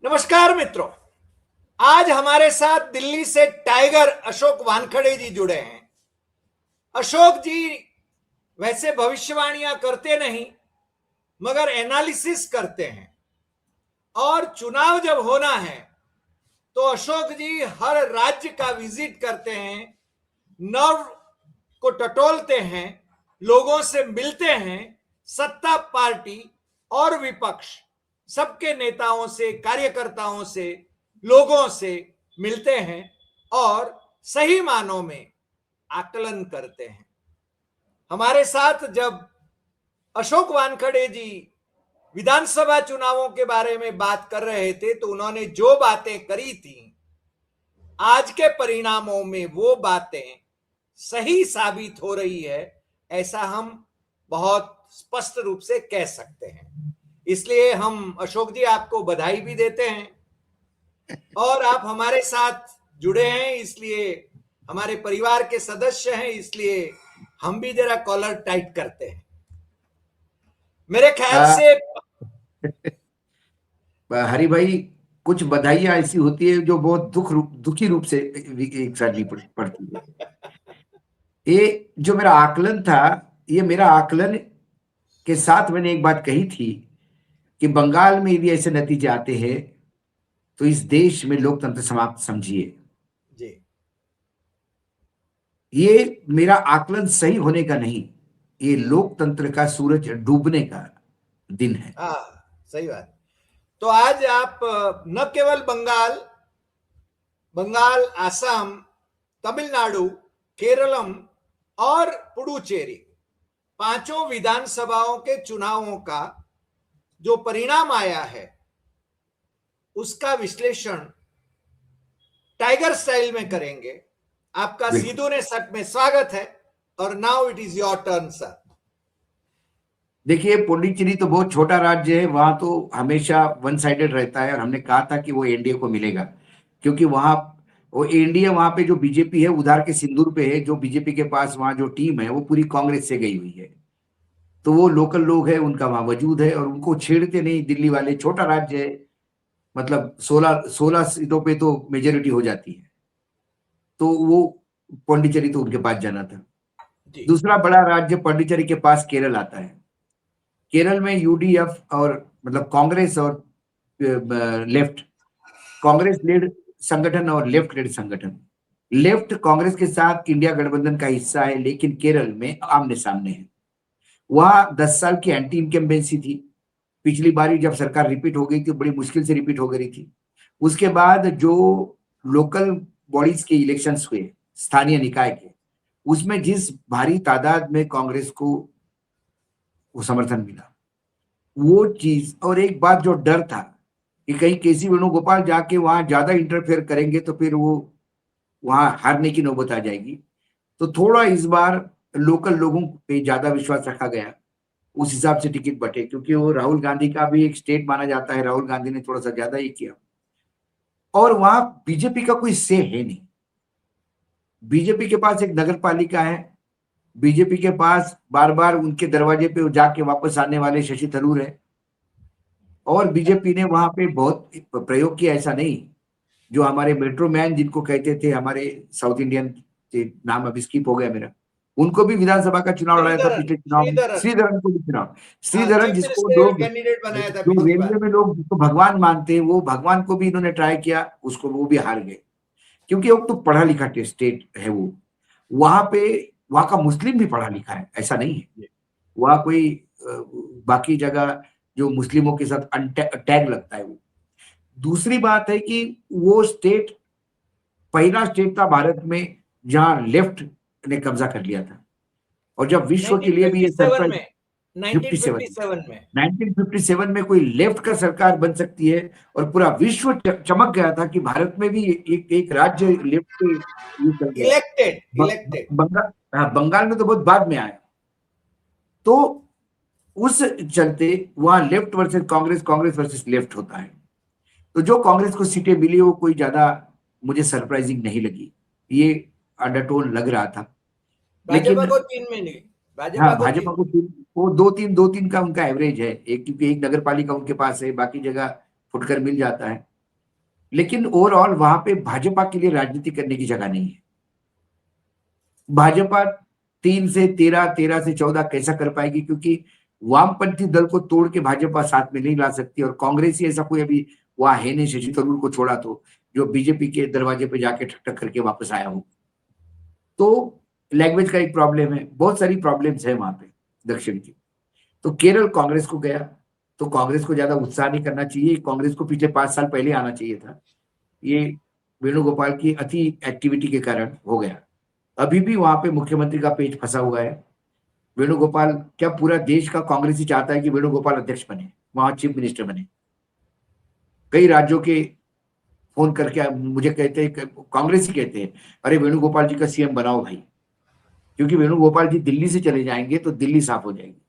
नमस्कार मित्रों। आज हमारे साथ दिल्ली से टाइगर अशोक वानखड़े जी जुड़े हैं। अशोक जी वैसे भविष्यवाणियां करते नहीं, मगर एनालिसिस करते हैं। और चुनाव जब होना है तो अशोक जी हर राज्य का विजिट करते हैं, नर्व को टटोलते हैं, लोगों से मिलते हैं, सत्ता पार्टी और विपक्ष सबके नेताओं से, कार्यकर्ताओं से, लोगों से मिलते हैं और सही मानों में आकलन करते हैं। हमारे साथ जब अशोक वानखड़े जी विधानसभा चुनावों के बारे में बात कर रहे थे तो उन्होंने जो बातें करी थी, आज के परिणामों में वो बातें सही साबित हो रही है, ऐसा हम बहुत स्पष्ट रूप से कह सकते हैं। इसलिए हम अशोक जी आपको बधाई भी देते हैं और आप हमारे साथ जुड़े हैं, इसलिए हमारे परिवार के सदस्य हैं, इसलिए हम भी जरा कॉलर टाइट करते हैं। मेरे ख्याल से हरि भाई, कुछ बधाइयां ऐसी होती है जो बहुत दुखी रूप से एक साथ पड़ती है। ये जो मेरा आकलन था, ये मेरा आकलन के साथ मैंने एक बात कही थी कि बंगाल में यदि ऐसे नतीजे आते हैं तो इस देश में लोकतंत्र समाप्त समझिए। ये मेरा आकलन सही होने का नहीं, ये लोकतंत्र का सूरज डूबने का दिन है। सही बात। तो आज आप न केवल बंगाल, आसाम, तमिलनाडु, केरलम और पुडुचेरी पांचों विधानसभाओं के चुनावों का जो परिणाम आया है उसका विश्लेषण टाइगर स्टाइल में करेंगे। आपका सीधू ने सट में स्वागत है और now it is your turn sir. देखिए, पुडुचेरी तो बहुत छोटा राज्य है, वहां तो हमेशा वन साइडेड रहता है और हमने कहा था कि वो एनडीए को मिलेगा, क्योंकि वहां वो एनडीए वहां पे जो बीजेपी है उधार के सिंदूर पे है। जो बीजेपी के पास वहां जो टीम है वो पूरी कांग्रेस से गई हुई है, तो वो लोकल लोग है, उनका वहां वजूद है और उनको छेड़ते नहीं दिल्ली वाले। छोटा राज्य है, मतलब 16 सीटों पे तो मेजोरिटी हो जाती है, तो वो पौंडीचेरी तो उनके पास जाना था। दूसरा बड़ा राज्य पौंडीचेरी के पास केरल आता है। केरल में यूडीएफ और मतलब कांग्रेस और लेफ्ट, कांग्रेस लेड संगठन और लेफ्ट लेड संगठन। लेफ्ट कांग्रेस के साथ इंडिया गठबंधन का हिस्सा है, लेकिन केरल में आमने सामने है। वहां 10 साल की एंटी इनकम्बेंसी थी। पिछली बारी जब सरकार रिपीट हो गई थी, बड़ी मुश्किल से रिपीट हो गई थी। उसके बाद जो लोकल बॉडीज के इलेक्शंस हुए, स्थानीय निकाय के, उसमें जिस भारी तादाद में कांग्रेस को वो समर्थन मिला, वो चीज। और एक बात जो डर था कि कहीं केसी वेणुगोपाल जाके वहां ज्यादा इंटरफेयर करेंगे तो फिर वो वहां हारने की नौबत आ जाएगी, तो थोड़ा इस बार लोकल लोगों पे ज्यादा विश्वास रखा गया। उस हिसाब से टिकट बटे, क्योंकि वो राहुल गांधी का भी एक स्टेट माना जाता है। राहुल गांधी ने थोड़ा सा ज्यादा ही किया और वहां बीजेपी का कोई से है नहीं। बीजेपी के पास एक नगर पालिका है, बीजेपी के पास बार बार उनके दरवाजे पे जाके वापस आने वाले शशि थरूर है, और बीजेपी ने वहां पे बहुत प्रयोग किया। ऐसा नहीं, जो हमारे मेट्रो मैन जिनको कहते थे, हमारे साउथ इंडियन, नाम अभी स्किप हो गया मेरा, उनको भी विधानसभा का चुनाव लड़ा था पिछले चुनाव में। श्रीधरन को भी चुनाव, श्रीधरन जिसको लोग, जो रेलवे में लोग जिसको भगवान मानते हैं, वो भगवान को भी इन्होंने ट्राई किया, उसको वो भी हार गए, क्योंकि वो तो पढ़ा लिखा स्टेट है। वो वहां पे वहां का मुस्लिम भी पढ़ा लिखा है, ऐसा नहीं है। वहां कोई बाकी जगह जो मुस्लिमों के साथ टैग लगता है वो। दूसरी बात है कि वो स्टेट पहला स्टेट था भारत में जहां लेफ्ट ने कब्जा कर लिया था, और जब विश्व के लिए भी ये सरप्राइज 1957 में कोई लेफ्ट का सरकार बन सकती है, और पूरा विश्व चमक गया था कि भारत में भी एक राज्य लेफ्ट के इलेक्टेड। बंगाल में तो बहुत बाद में आया। तो उस चलते वहां left versus Congress, Congress versus left होता है। तो जो कांग्रेस को सीटें मिली वो कोई ज्यादा मुझे सरप्राइजिंग नहीं लगी, ये अंडरटोन लग रहा था। लेकिन भाजपा को 3 में नहीं, भाजपा को वो 2-3 का उनका एवरेज है, क्योंकि एक नगर पालिका उनके पास है, बाकी जगह फुटकर मिल जाता है। लेकिन ओवरऑल वहां पे भाजपा के लिए राजनीति करने की जगह नहीं है। भाजपा 3 से 13, 13 से 14 कैसा कर पाएगी, क्योंकि वामपंथी दल को तोड़ के भाजपा साथ में नहीं ला सकती, और कांग्रेस ही ऐसा कोई अभी वहां है नहीं, शशि थरूर को छोड़ा तो, जो बीजेपी के दरवाजे पे जाके ठक ठक करके वापस आया हो। तो लैंग्वेज का एक प्रॉब्लम है, बहुत सारी प्रॉब्लम्स है वहां पे दक्षिण की। तो केरल कांग्रेस को गया, तो कांग्रेस को ज्यादा उत्साह नहीं करना चाहिए, कांग्रेस को पिछले 5 साल पहले आना चाहिए था। ये वेणुगोपाल की अति एक्टिविटी के कारण हो गया। अभी भी वहां पे मुख्यमंत्री का पेच फंसा हुआ है। वेणुगोपाल, क्या पूरा देश का कांग्रेस ही चाहता है कि वेणुगोपाल अध्यक्ष बने, वहां चीफ मिनिस्टर बने? कई राज्यों के फोन करके मुझे कहते हैं, कांग्रेस ही कहते हैं, अरे वेणुगोपाल जी का सीएम बनाओ भाई, क्योंकि वेणुगोपाल जी दिल्ली से चले जाएंगे तो दिल्ली साफ हो जाएगी।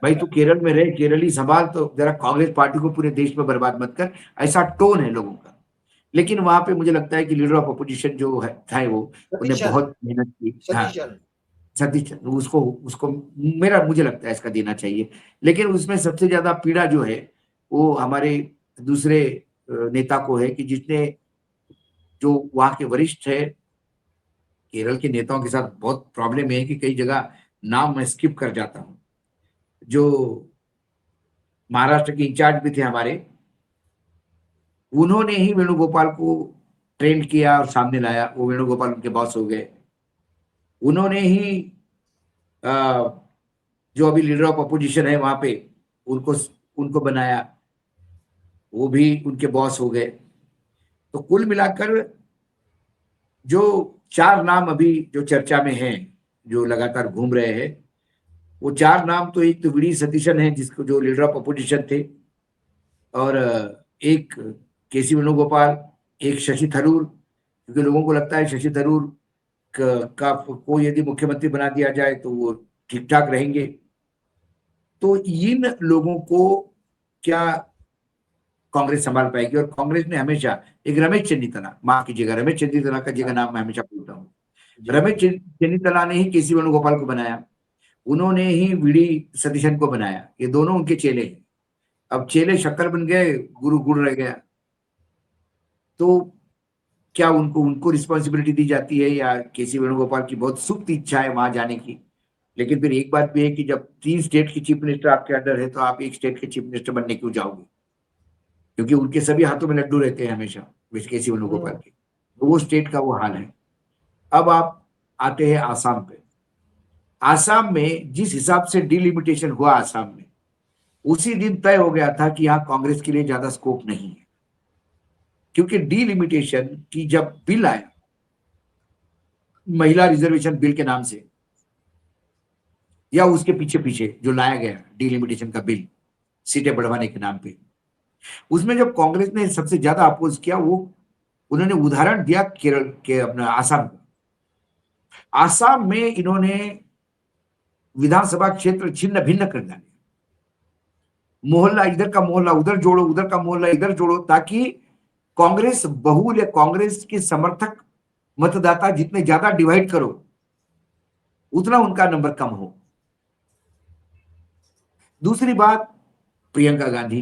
भाई तू केरल में रहे, केरल ही संभाल, तो जरा कांग्रेस पार्टी को पूरे देश में बर्बाद मत कर, ऐसा टोन है लोगों का। लेकिन वहां पे मुझे लगता है कि लीडर ऑफ अपोजिशन जो है था, वो उन्हें सतीश बहुत मेहनत की। हाँ, चंद्र। सतीश चंद्र, उसको उसको मुझे लगता है इसका देना चाहिए। लेकिन उसमें सबसे ज्यादा पीड़ा जो है वो हमारे दूसरे नेता को है, कि जिसने, जो वहां के वरिष्ठ है, केरल के नेताओं के साथ बहुत प्रॉब्लम है कि कई जगह नाम मैं स्किप कर जाता हूँ। जो महाराष्ट्र के इंचार्ज भी थे हमारे, उन्होंने ही वेणुगोपाल को ट्रेंड किया और सामने लाया, वो वेणुगोपाल उनके बॉस हो गए। उन्होंने ही जो अभी लीडर ऑफ अपोजिशन है वहां पे, उनको उनको बनाया, वो भी उनके बॉस हो गए। तो कुल मिलाकर जो 4 नाम अभी जो चर्चा में हैं, जो लगातार घूम रहे हैं, वो 4 नाम, तो एक तो वी डी सतीशन है, जिसको जो लीडर ऑफ अपोजिशन थे, और एक केसी वेणुगोपाल, एक शशि थरूर, क्योंकि लोगों को लगता है शशि थरूर को यदि मुख्यमंत्री बना दिया जाए तो वो ठीक ठाक रहेंगे। तो इन लोगों को क्या कांग्रेस संभाल पाएगी? और कांग्रेस ने हमेशा एक रमेश चन्नीतला, माफ कीजिएगा, रमेश चन्नीतला का जगह नाम मैं हमेशा बोलता हूँ, रमेश चन्नीतला ने ही केसी वेणुगोपाल को बनाया, उन्होंने ही वीडी सतीशन को बनाया, ये दोनों उनके चेले हैं। अब चेले शक्कर बन गए, गुरु गुड़ रह गया। तो क्या उनको उनको रिस्पॉन्सिबिलिटी दी जाती है, या केसी वेणुगोपाल की बहुत सुप्त इच्छा है वहां जाने की? लेकिन फिर एक बात भी है कि जब 3 स्टेट की चीफ मिनिस्टर आपके अंडर है, तो आप एक स्टेट के चीफ मिनिस्टर बनने क्यों जाओगे? क्योंकि उनके सभी हाथों में लड्डू रहते हैं हमेशा, केसी वेणुगोपाल के। तो वो स्टेट का वो हाल है। अब आप आते हैं आसाम पे। आसाम में जिस हिसाब से डिलिमिटेशन हुआ आसाम में, उसी दिन तय हो गया था कि यहाँ कांग्रेस के लिए ज्यादा स्कोप नहीं है, क्योंकि डिलिमिटेशन की जब बिल आया, महिला रिजर्वेशन बिल के नाम से, या उसके पीछे पीछे जो लाया गया डिलिमिटेशन का बिल सीटें बढ़वाने के नाम पे, उसमें जब कांग्रेस ने सबसे ज्यादा अपोज किया, वो उन्होंने उदाहरण दिया केरल के, अपना आसाम को। आसाम में इन्होंने विधानसभा क्षेत्र छिन्न भिन्न कर डाले, मोहल्ला इधर का मोहल्ला उधर जोड़ो, उधर का मोहल्ला इधर जोड़ो, ताकि कांग्रेस बहुल या कांग्रेस के समर्थक मतदाता जितने ज्यादा डिवाइड करो, उतना उनका नंबर कम हो। दूसरी बात, प्रियंका गांधी।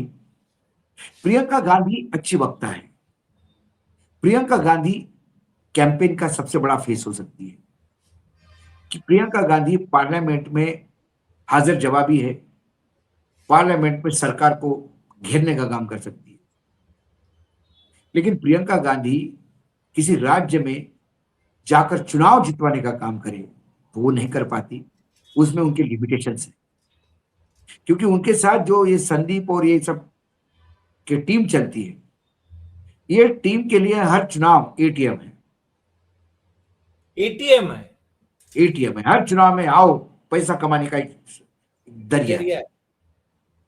प्रियंका गांधी अच्छी वक्ता है। प्रियंका गांधी कैंपेन का सबसे बड़ा फेस हो सकती है, कि प्रियंका गांधी पार्लियामेंट में हाजिर जवाबी है, पार्लियामेंट में सरकार को घेरने का काम कर सकती है। लेकिन प्रियंका गांधी किसी राज्य में जाकर चुनाव जितवाने का काम करे तो वो नहीं कर पाती, उसमें उनके लिमिटेशंस है। क्योंकि उनके साथ जो ये संदीप और ये सब की टीम चलती है, ये टीम के लिए हर चुनाव एटीएम है। एटीएम है, एटीएम है, हर चुनाव में आओ, पैसा कमाने का एक दरिया है।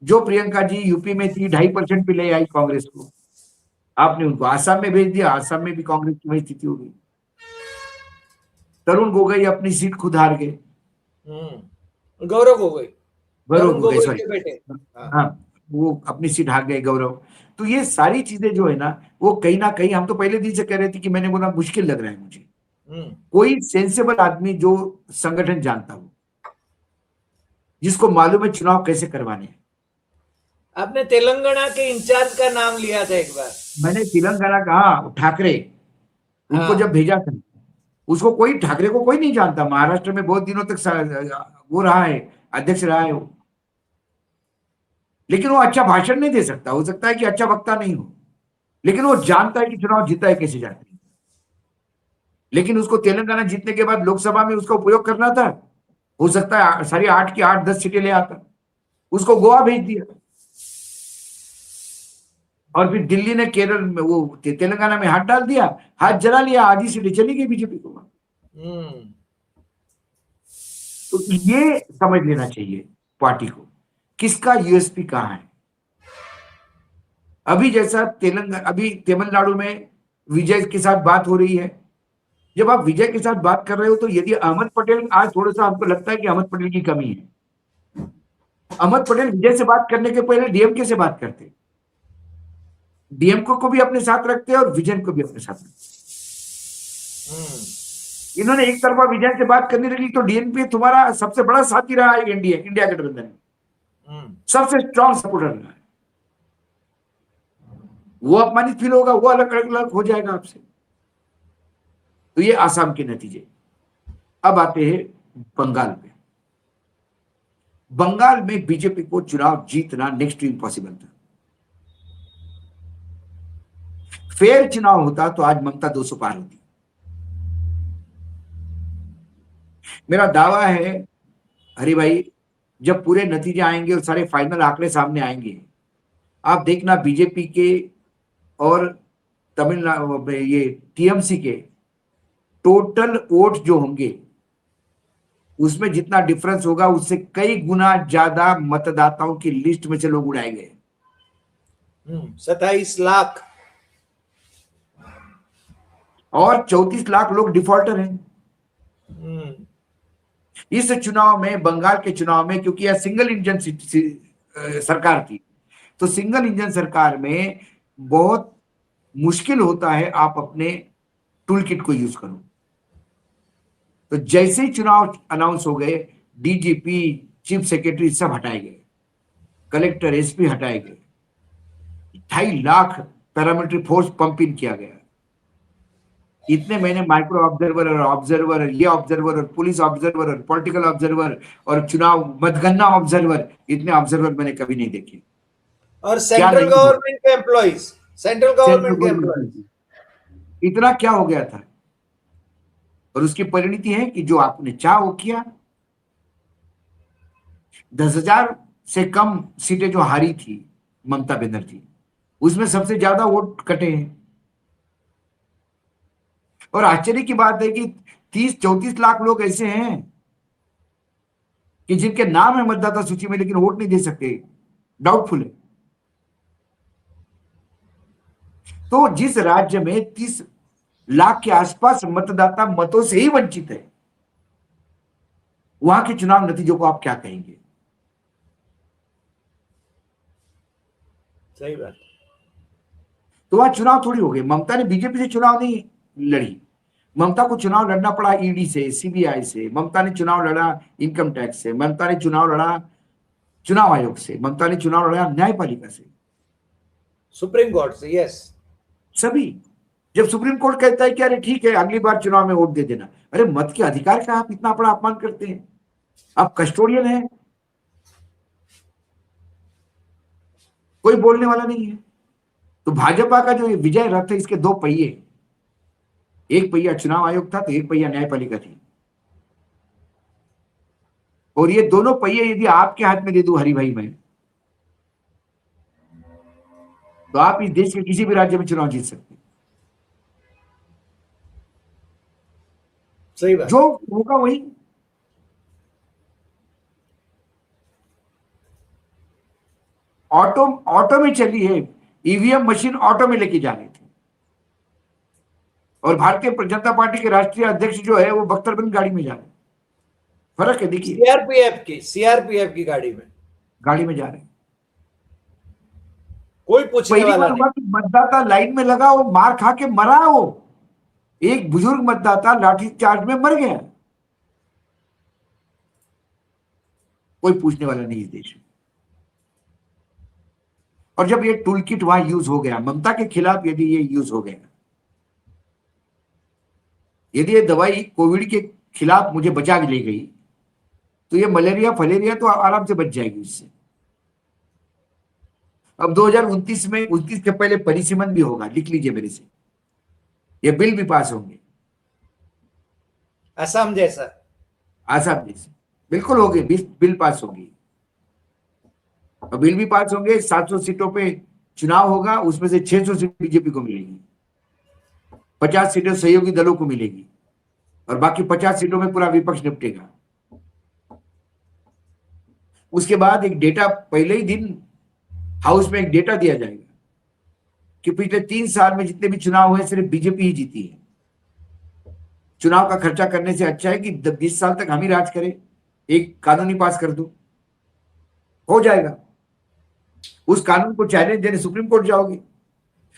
जो प्रियंका जी यूपी में थी 2.5% पे ले आई कांग्रेस को, आपने उनको आसाम में भेज दिया, आसाम में भी कांग्रेस की वही स्थिति हो गई। तरुण गोगोई अपनी सीट खुद हार गए, गौरव गोगोई, गौरव गोगोई सॉरी, के बेटे। हाँ, वो अपनी सीट हार गए, गौरव। तो ये सारी चीजें जो है ना, वो कहीं ना कहीं, हम तो पहले दिन से कह रहे थे कि मैंने बोला मुश्किल लग रहा है मुझे, कोई सेंसेबल आदमी जो संगठन जानता हो, जिसको मालूम है चुनाव कैसे करवाने हैं, आपने तेलंगाना के इंचार्ज का नाम लिया था एक बार। मैंने तेलंगाना कहा ठाकरे, उनको हाँ। जब भेजा था, उसको कोई, ठाकरे को कोई नहीं जानता, महाराष्ट्र में बहुत दिनों तक वो रहा है, अध्यक्ष रहा है वो, लेकिन वो अच्छा भाषण नहीं दे सकता, हो सकता है कि अच्छा वक्ता नहीं हो, लेकिन वो जानता है कि चुनाव जीता है कैसे जाते हैं। लेकिन उसको तेलंगाना जीतने के बाद लोकसभा में उसका उपयोग करना था, हो सकता है सारी 8 की 8-10 सीटें ले आता, उसको गोवा भेज दिया, और फिर दिल्ली ने केरल में वो तेलंगाना में हाथ डाल दिया, हाथ जला लिया, आधी सीटें चली गई बीजेपी को। हम्म। तो ये समझ लेना चाहिए पार्टी को, किसका यूएसपी कहां है। अभी जैसा अभी तमिलनाडु में विजय के साथ बात हो रही है, जब आप विजय के साथ बात कर रहे हो तो यदि अहमद पटेल, आज थोड़ा सा हमको लगता है कि अहमद पटेल की कमी है, अहमद पटेल विजय से बात करने के पहले डीएमके से बात करते, डीएमके को भी अपने साथ रखते और विजय को भी अपने साथ रखते। इन्होंने एक तरफा विजय से बात करने लगी तो डीएमके तुम्हारा सबसे बड़ा साथी रहा है इंडिया गठबंधन में, सबसे स्ट्रॉन्ग सपोर्टर रहा है, वो अपमानित फील होगा, वो अलग अलग हो जाएगा आपसे। तो ये आसाम के नतीजे। अब आते हैं बंगाल पे। बंगाल में बीजेपी को चुनाव जीतना नेक्स्ट टू इम्पॉसिबल था। फेयर चुनाव होता तो आज ममता 200 पार होती। मेरा दावा है हरि भाई, जब पूरे नतीजे आएंगे और सारे फाइनल आंकड़े सामने आएंगे, आप देखना बीजेपी के और तमिलनाडु ये टीएमसी के टोटल वोट जो होंगे उसमें जितना डिफरेंस होगा उससे कई गुना ज्यादा मतदाताओं की लिस्ट में से लोग उड़ाए गए। 27 लाख और 34 लाख लोग डिफॉल्टर हैं। इस चुनाव में, बंगाल के चुनाव में, क्योंकि यह सिंगल इंजन सरकार थी, तो सिंगल इंजन सरकार में बहुत मुश्किल होता है आप अपने टूल किट को यूज करो। तो जैसे ही चुनाव अनाउंस हो गए, डीजीपी, चीफ सेक्रेटरी सब हटाए गए, कलेक्टर, एसपी हटाए गए, 2.5 lakh paramilitary force pump in किया गया। इतने मैंने माइक्रो ऑब्जर्वर और ऑब्जर्वर, ये ऑब्जर्वर और पुलिस ऑब्जर्वर और पॉलिटिकल ऑब्जर्वर और चुनाव मतगणना ऑब्जर्वर, इतने ऑब्जर्वर मैंने कभी नहीं देखे। और सेंट्रल गवर्नमेंट के एम्प्लॉइज, सेंट्रल गवर्नमेंट के एम्प्लॉइज, इतना क्या हो गया था। और उसकी परिणति है कि जो आपने चाहा वो किया। 10,000 से कम सीटें जो हारी थी ममता बनर्जी, उसमें सबसे ज्यादा वोट कटे हैं। और आश्चर्य की बात है कि 30-34 लाख लोग ऐसे हैं कि जिनके नाम है मतदाता सूची में लेकिन वोट नहीं दे सकते, डाउटफुल है। तो जिस राज्य में 30 लाख के आसपास मतदाता मतों से ही वंचित है, वहां के चुनाव नतीजों को आप क्या कहेंगे? सही बात। तो वहां चुनाव थोड़ी हो गए। ममता ने बीजेपी से चुनाव नहीं लड़ी, ममता को चुनाव लड़ना पड़ा ईडी से, सीबीआई से, ममता ने चुनाव लड़ा इनकम टैक्स से, ममता ने चुनाव लड़ा चुनाव आयोग से, ममता ने चुनाव लड़ा न्यायपालिका से, सुप्रीम कोर्ट से। यस, सभी। जब सुप्रीम कोर्ट कहता है कि अरे ठीक है अगली बार चुनाव में वोट दे देना, अरे मत के अधिकार का आप इतना बड़ा अपमान करते हैं? आप कस्टोडियन हैं, कोई बोलने वाला नहीं है। तो भाजपा का जो विजय रथ है, इसके 2 पहिए, एक पहिया चुनाव आयोग था तो एक पहिया न्यायपालिका थी। और ये दोनों पहिए यदि आपके हाथ में दे दूं हरि भाई मैं, तो आप इस देश के किसी भी राज्य में चुनाव जीत सकते हैं। सही बात। जो होगा वही। ऑटो में चली है, ईवीएम मशीन ऑटो में लेके जा रहे थे, और भारतीय जनता पार्टी के राष्ट्रीय अध्यक्ष जो है वो बख्तरबंद गाड़ी में जा रहे हैं। फर्क है, देखिए। सीआरपीएफ की गाड़ी में जा रहे हैं। कोई पूछने पहली वाला बार नहीं। हुआ कि मतदाता लाइन में लगा, वो मार खा के मरा। वो एक बुजुर्ग मतदाता लाठी चार्ज में मर गया। कोई पूछने वाला नहीं इस देश में। और जब ये टूल किट वहां यूज हो गया, ममता के खिलाफ यदि ये यूज हो गया, यदि ये दवाई कोविड के खिलाफ मुझे बचा के ले गई, तो ये मलेरिया फलेरिया तो आराम से बच जाएगी इससे। अब 2029 में, 29 के पहले परिसीमन भी होगा, लिख लीजिए मेरे से, ये बिल भी पास होंगे असम जैसा। आसाम जैसे, बिल्कुल होंगे, बिल पास होंगे। और बिल भी पास होंगे, 700 सीटों पे चुनाव होगा, उसमें से 600 सीट बीजेपी को मिलेगी, 50 सीटें सहयोगी दलों को मिलेगी, और बाकी 50 सीटों में पूरा विपक्ष निपटेगा। उसके बाद एक डेटा, पहले ही दिन हाउस में एक डेटा दिया जाएगा कि पिछले 3 साल में जितने भी चुनाव हुए सिर्फ बीजेपी ही जीती है। चुनाव का खर्चा करने से अच्छा है कि 20 साल तक हम ही राज करें, एक कानून ही पास कर दो, हो जाएगा। उस कानून को चैलेंज देने सुप्रीम कोर्ट जाओगे,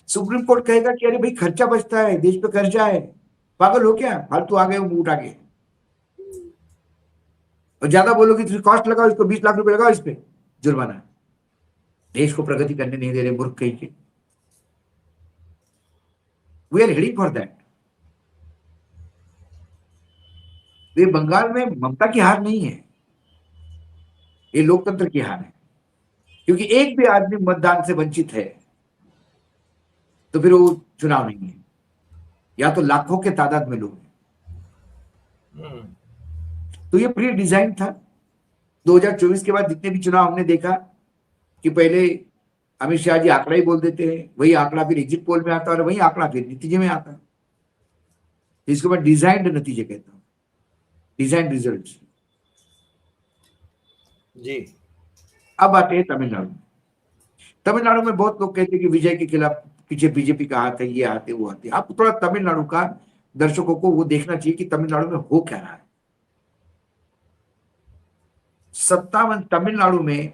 सुप्रीम कोर्ट कहेगा कि अरे भाई खर्चा बचता है, देश पे कर्जा है, पागल हो क्या, फालतू आ गए उठा के, और ज्यादा बोलोगे तो कॉस्ट लगाओ इसको, 20 लाख रुपए लगाओ इस पे जुर्माना, देश को प्रगति करने नहीं दे रहे मूर्ख कहीं के। We are heading for that. ये बंगाल में ममता की हार नहीं है, ये लोकतंत्र की हार है, क्योंकि एक भी आदमी मतदान से वंचित है तो फिर वो चुनाव नहीं है, या तो लाखों के तादाद में लोग हैं। तो ये प्री डिजाइन था। 2024 के बाद जितने भी चुनाव हमने देखा कि पहले अमित शाह जी आंकड़ा ही बोल देते हैं, वही आंकड़ा फिर एग्जिट पोल में आता है, और वही आंकड़ा फिर नतीजे में आता है। इसके बाद डिजाइंड नतीजे कहता हूं, डिजाइंड रिजल्ट। जी। अब आते हैं तमिलनाडु। तमिलनाडु में बहुत लोग कहते हैं कि विजय के खिलाफ पीछे बीजेपी का हाथ है, ये हाथ है, वो हाथ है। अब थोड़ा तमिलनाडु का दर्शकों को वो देखना चाहिए कि तमिलनाडु में हो क्या रहा है। 57 तमिलनाडु में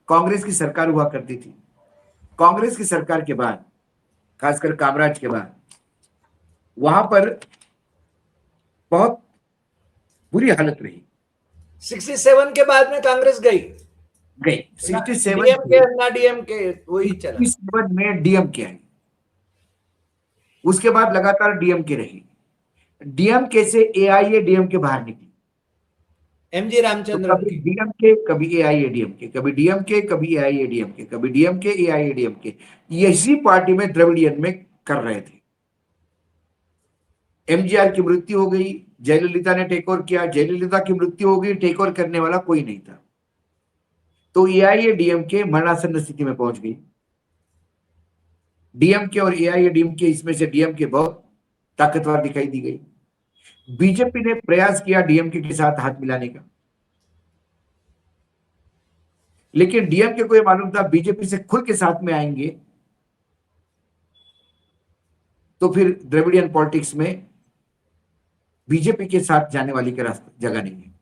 कांग्रेस की सरकार हुआ करती थी। कांग्रेस की सरकार के बाद, खासकर कामराज के बाद, वहां पर बहुत बुरी हालत रही। 67 के बाद में कांग्रेस गई 67 डीएमके ना डीएमके वही चला। 67 में डीएमके आई, उसके बाद लगातार डीएमके रही। डीएमके से एआईएडीएमके बाहर निकली। एमजी तो रामचंद्रन कभी की। डीएमके, कभी एआईएडीएमके, कभी डीएमके, कभी एआईएडीएमके, कभी डीएमके एआईएडीएमके, इसी पार्टी में द्रविडियन में कर रहे थे। एमजीआर की मृत्यु हो गई, जयललिता ने टेक ओवर किया, जयललिता की मृत्यु हो गई, टेक ओवर करने वाला कोई नहीं था, तो एआईएडीएमके मरणासन्न स्थिति में पहुंच गई। डीएमके और एआईएडीएमके, इसमें से डीएमके बहुत ताकतवर दिखाई दी गई। बीजेपी ने प्रयास किया डीएमके के साथ हाथ मिलाने का, लेकिन डीएमके को यह मालूम था बीजेपी से खुल के साथ में आएंगे तो फिर द्रविडियन पॉलिटिक्स में बीजेपी के साथ जाने वाली का रास्ता जगह नहीं है।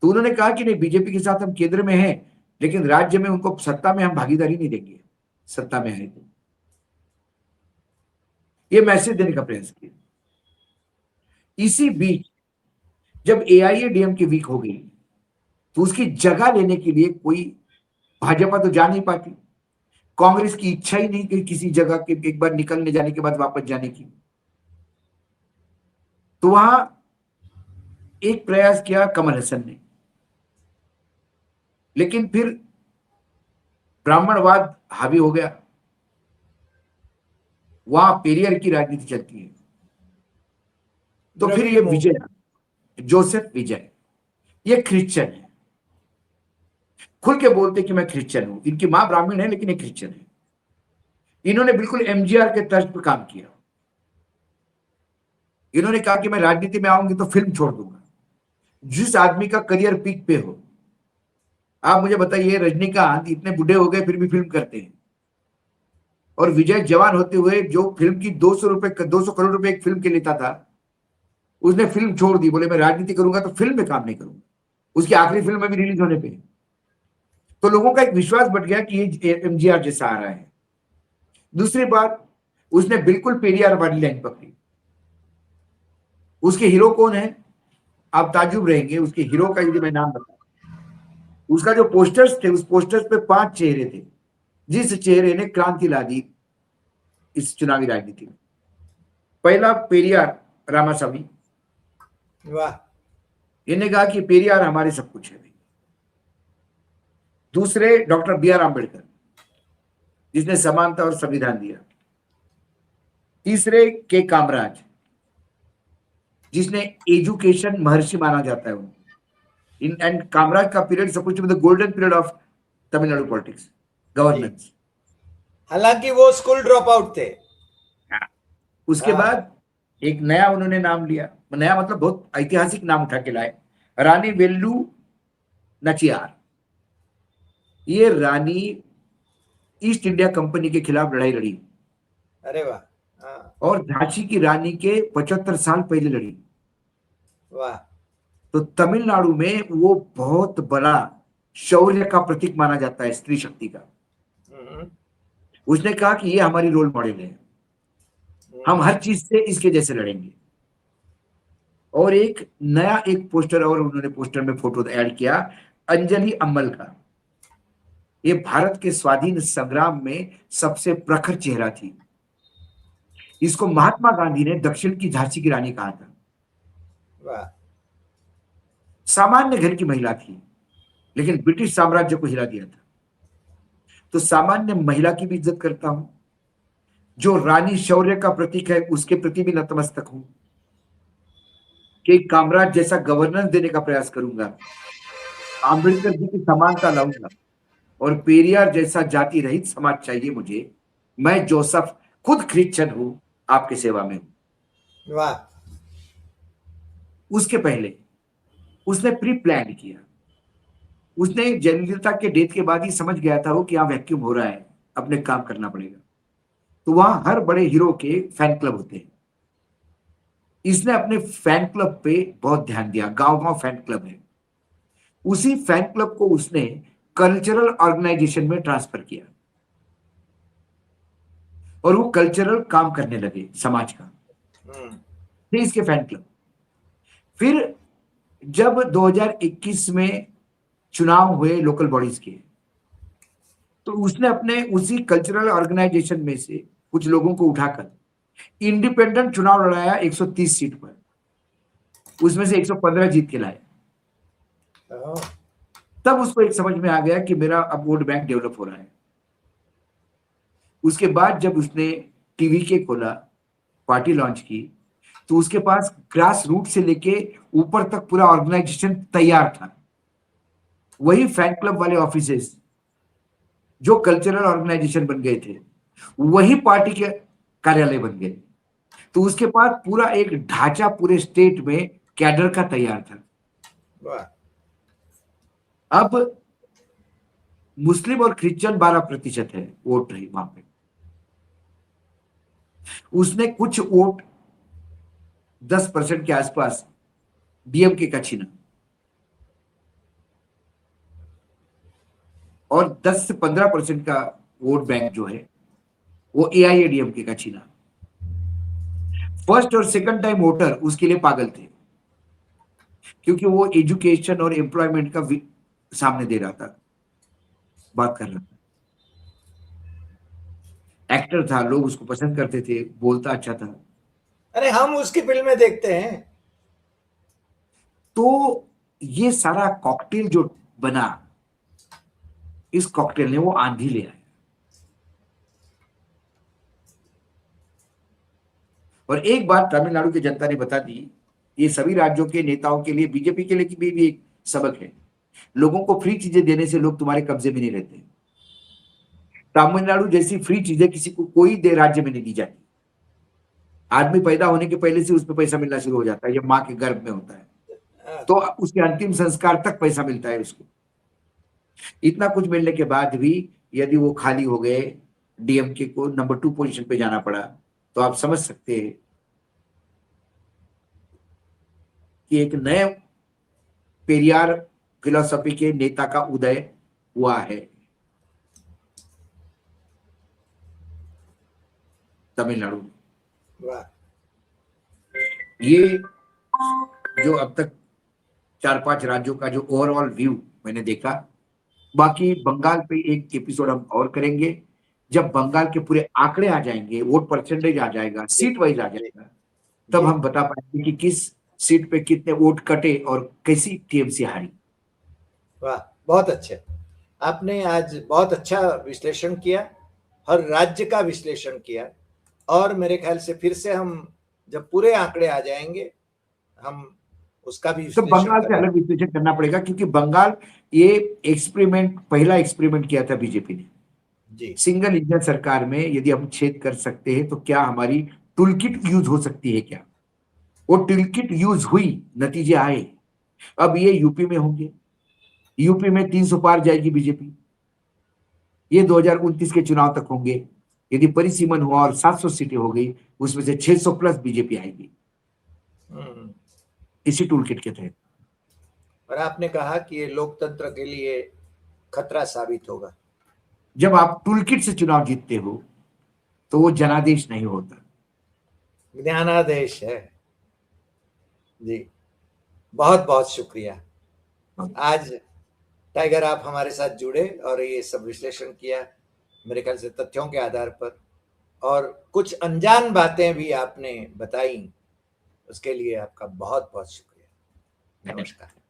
तो उन्होंने कहा कि नहीं, बीजेपी के साथ हम केंद्र में हैं, लेकिन राज्य में उनको सत्ता में हम भागीदारी नहीं देंगे, सत्ता में आए तो। ये मैसेज देने का प्रयास किया। इसी बीच जब एआईएडीएमके वीक हो गई तो उसकी जगह लेने के लिए कोई, भाजपा तो जा नहीं पाती, कांग्रेस की इच्छा ही नहीं कि किसी जगह के एक बार निकलने जाने के बाद वापस जाने की। तो वहां एक प्रयास किया कमल हसन ने, लेकिन फिर ब्राह्मणवाद हावी हो गया, वहां पेरियर की राजनीति चलती है। तो फिर ये विजय, जोसेफ विजय, ये क्रिश्चियन है, खुल के बोलते कि मैं क्रिश्चियन हूं। इनकी मां ब्राह्मण है लेकिन ये क्रिश्चियन है। इन्होंने बिल्कुल एमजीआर के तर्ज पर काम किया। इन्होंने कहा कि मैं राजनीति में आऊंगी तो फिल्म छोड़ दूंगा। जिस आदमी का करियर पीक पे हो, आप मुझे बताइए, रजनीकांत इतने बूढ़े हो गए फिर भी फिल्म करते हैं, और विजय जवान होते हुए जो फिल्म की 200 करोड़ रुपए एक फिल्म के लेता था, उसने फिल्म छोड़ दी, बोले मैं राजनीति करूंगा तो फिल्म में काम नहीं करूंगा। उसकी आखिरी फिल्म में भी रिलीज होने पे, तो लोगों का एक विश्वास बढ़ गया कि ये एमजीआर जैसा आ रहा है। दूसरी बात, उसने बिल्कुल पेरियार वाली लाइन पकड़ी। उसके हीरो कौन है, आप ताजुब रहेंगे। उसके हीरो का यदि मैं नाम बताऊं, उसका जो पोस्टर्स थे, उस पोस्टर्स पे 5 चेहरे थे जिस चेहरे ने क्रांति ला दी इस चुनावी राजनीति में। पहला पेरियार रामास्वामी, वाह। इन्हें कहा कि पेरियार हमारे सब कुछ है। दूसरे डॉक्टर बी आर आंबेडकर, जिसने समानता और संविधान दिया। तीसरे के कामराज, जिसने एजुकेशन महर्षि माना जाता है उनको। इन एंड कामराज का period suppose to be the golden period of Tamil Nadu politics governance. हालांकि वो स्कूल ड्रॉप आउट थे। उसके बाद एक नया उन्होंने नाम लिया, नया मतलब बहुत ऐतिहासिक नाम उठा के लाए, रानी वेल्लू नचियार। ये रानी ईस्ट इंडिया कंपनी के खिलाफ लड़ाई लड़ी अरे वाह। और झांसी की रानी के 75 साल पहले लड़ी। वाह। तो तमिलनाडु में वो बहुत बड़ा शौर्य का प्रतीक माना जाता है, स्त्री शक्ति का। उसने कहा कि ये हमारी रोल मॉडल है, हम हर चीज से इसके जैसे लड़ेंगे। और एक नया एक पोस्टर और उन्होंने पोस्टर में फोटो ऐड किया, अंजलि अम्मल का। ये भारत के स्वाधीन संग्राम में सबसे प्रखर चेहरा थी। इसको महात्मा गांधी ने दक्षिण की झांसी की रानी कहा था। वाह। सामान्य घर की महिला थी, लेकिन ब्रिटिश साम्राज्य को हिला दिया था। तो सामान्य महिला की भी इज्जत करता हूं, जो रानी शौर्य का प्रतीक है उसके प्रति भी नतमस्तक हूं, कि कामराज जैसा गवर्नेंस देने का प्रयास करूंगा, आंबेडकर जी की समानता लाऊंगा, और पेरियार जैसा जाति रहित समाज चाहिए मुझे। मैं जोसेफ खुद क्रिश्चियन हूं, आपकी सेवा में हूं। वाह। उसके पहले उसने प्री प्लान किया। उसने जयललिता के डेथ के बाद ही समझ गया था वो कि यहाँ वैक्यूम हो रहा है, अपने काम करना पड़ेगा। तो वहां हर बड़े हीरो के फैन क्लब होते हैं। इसने अपने फैन क्लब पे बहुत ध्यान दिया, गांव गांव फैन क्लब है। उसी फैन क्लब को उसने कल्चरल ऑर्गेनाइजेशन में ट्रांसफर किया और वो कल्चरल काम करने लगे समाज का। थे इसके फैन क्लब। फिर जब 2021 में चुनाव हुए लोकल बॉडीज के, तो उसने अपने उसी कल्चरल ऑर्गेनाइजेशन में से कुछ लोगों को उठाकर इंडिपेंडेंट चुनाव लड़ाया 130 सीट पर। उसमें से 115 जीत के लाए। तब उसको एक समझ में आ गया कि मेरा अब वोट बैंक डेवलप हो रहा है। उसके बाद जब उसने टीवी के खोला, पार्टी लॉन्च की, तो उसके पास ग्रास रूट से लेके ऊपर तक पूरा ऑर्गेनाइजेशन तैयार था। वही फैन क्लब वाले ऑफिसेस जो कल्चरल ऑर्गेनाइजेशन बन गए थे, वही पार्टी के कार्यालय बन गए। तो उसके पास पूरा एक ढांचा पूरे स्टेट में कैडर का तैयार था। वाह। अब मुस्लिम और क्रिश्चियन 12% है वोट रही वहां पे। उसने कुछ वोट 10% के आसपास डीएमके का छीना और 10 से 15% का वोट बैंक जो है वो एआईएडीएमके का छीना। फर्स्ट और सेकंड टाइम वोटर उसके लिए पागल थे, क्योंकि वो एजुकेशन और एम्प्लॉयमेंट का सामने दे रहा था, बात कर रहा था। एक्टर था, लोग उसको पसंद करते थे, बोलता अच्छा था। अरे हम उसकी फिल्में देखते हैं। तो ये सारा कॉकटेल जो बना, इस कॉकटेल ने वो आंधी ले आया। और एक बात तमिलनाडु की जनता ने बता दी, ये सभी राज्यों के नेताओं के लिए, बीजेपी के लिए भी एक सबक है। लोगों को फ्री चीजें देने से लोग तुम्हारे कब्जे में नहीं रहते। तमिलनाडु जैसी फ्री चीजें किसी को कोई दे राज्य में नहीं दी जाती। आदमी पैदा होने के पहले से उसमें पैसा मिलना शुरू हो जाता है, जब माँ के गर्भ में होता है, तो उसके अंतिम संस्कार तक पैसा मिलता है उसको। इतना कुछ मिलने के बाद भी यदि वो खाली हो गए, डीएमके को नंबर 2 पोजीशन पे जाना पड़ा, तो आप समझ सकते हैं कि एक नए पेरियार फिलॉसफी के नेता का उदय हुआ है तमिलनाडु में। वाह। ये जो अब तक 4-5 राज्यों का जो ओवरऑल व्यू मैंने देखा, बाकी बंगाल पे एक एपिसोड हम और करेंगे। जब बंगाल के पूरे आंकड़े आ जाएंगे, वोट परसेंटेज आ जाएगा, सीट वाइज आ जी जाएगा, तब जी। हम बता पाएंगे कि किस सीट पे कितने वोट कटे और कैसी टीएमसी हारी। वाह, बहुत अच्छे। आपने आज बहुत अच्छा विश्लेषण किया, हर राज्य का विश्लेषण किया, और मेरे ख्याल से फिर से हम जब पूरे आंकड़े आ जाएंगे हम उसका भी तो विश्लेषण बंगाल से करेंगे। अलग विश्लेषण करना पड़ेगा, क्योंकि बंगाल ये एक्सपेरिमेंट, पहला एक्सपेरिमेंट किया था बीजेपी ने। जी सिंगल इंजन सरकार में यदि हम छेद कर सकते हैं तो क्या हमारी टूलकिट यूज हो सकती है क्या? वो टूलकिट यूज हुई, नतीजे आए। अब ये यूपी में होंगे, यूपी में 300 पार जाएगी बीजेपी। ये 2029 के चुनाव तक होंगे। यदि परिसीमन हुआ और 700 सीटें हो गई, उसमें से 600 प्लस बीजेपी आएगी हम्म। इसी टूलकिट के तहत। और आपने कहा कि ये लोकतंत्र के लिए खतरा साबित होगा। जब आप टूलकिट से चुनाव जीतते हो तो वो जनादेश नहीं होता। ज्ञानादेश है। जी, बहुत बहुत शुक्रिया। आज टाइगर आप हमारे साथ जुड़े और ये सब विश्लेषण किया, मेरे ख्याल से तथ्यों के आधार पर, और कुछ अनजान बातें भी आपने बताई, उसके लिए आपका बहुत बहुत शुक्रिया। नमस्कार।